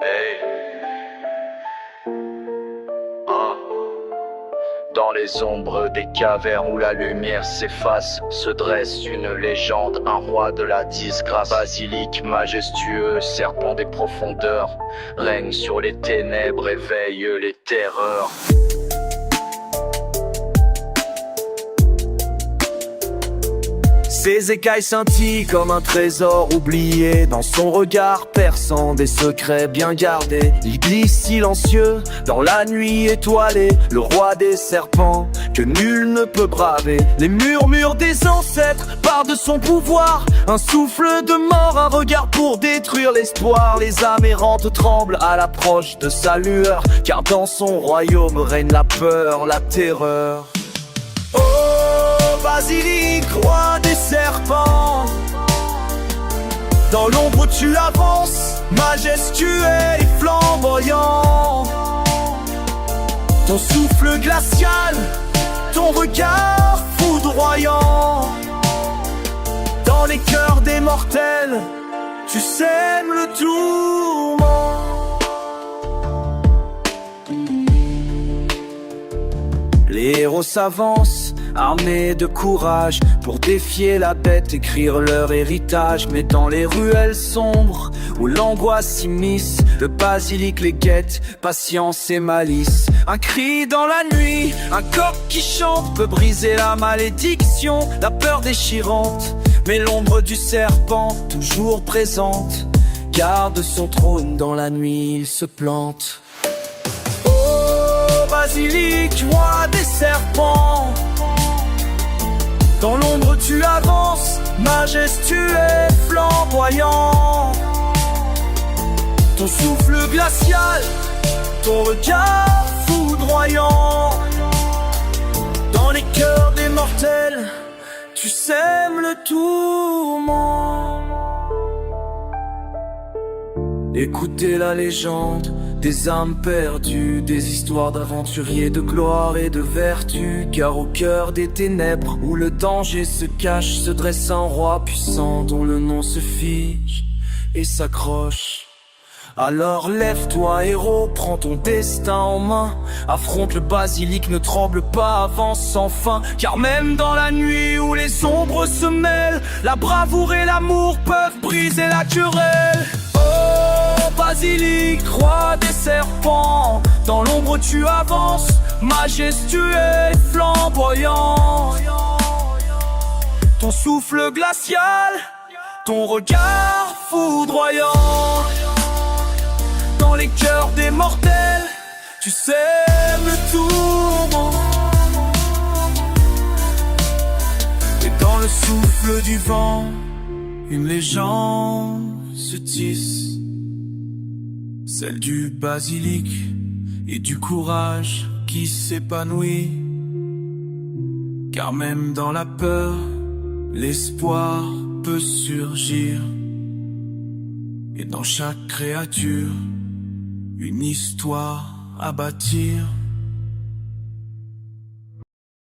Hey. Ah. Dans les ombres des cavernes où la lumière s'efface, se dresse une légende, un roi de la disgrâce. Basilic majestueux, serpent des profondeurs, règne sur les ténèbres, éveille les terreurs. Ses écailles scintillent comme un trésor oublié. Dans son regard perçant des secrets bien gardés, il glisse silencieux dans la nuit étoilée, le roi des serpents que nul ne peut braver. Les murmures des ancêtres partent de son pouvoir, un souffle de mort, un regard pour détruire l'espoir. Les âmes errantes tremblent à l'approche de sa lueur, car dans son royaume règne la peur, la terreur. Oh, Basilic, roi des serpents, dans l'ombre tu avances, majestueux et flamboyant. Ton souffle glacial, ton regard foudroyant. Dans les cœurs des mortels, tu sèmes le tourment. Les héros s'avancent, armés de courage, pour défier la bête, écrire leur héritage. Mais dans les ruelles sombres, où l'angoisse s'immisce, le basilic les guette, patience et malice. Un cri dans la nuit, un coq qui chante, peut briser la malédiction, la peur déchirante. Mais l'ombre du serpent, toujours présente, garde son trône dans la nuit, il se plante. Basilic, roi des serpents, dans l'ombre tu avances, majestueux et flamboyant. Ton souffle glacial, ton regard foudroyant. Dans les cœurs des mortels, tu sèmes le tourment. Écoutez la légende des âmes perdues, des histoires d'aventuriers, de gloire et de vertu. Car au cœur des ténèbres, où le danger se cache, se dresse un roi puissant dont le nom se fige et s'accroche. Alors lève-toi héros, prends ton destin en main, affronte le basilic, ne tremble pas, avance sans fin. Car même dans la nuit où les ombres se mêlent, la bravoure et l'amour peuvent briser la querelle. Basilic, roi des serpents, dans l'ombre tu avances, majestueux et flamboyant. Ton souffle glacial, ton regard foudroyant. Dans les cœurs des mortels, tu sèmes le tourment. Et dans le souffle du vent, une légende se tisse, celle du basilic et du courage qui s'épanouit. Car même dans la peur, l'espoir peut surgir. Et dans chaque créature, une histoire à bâtir.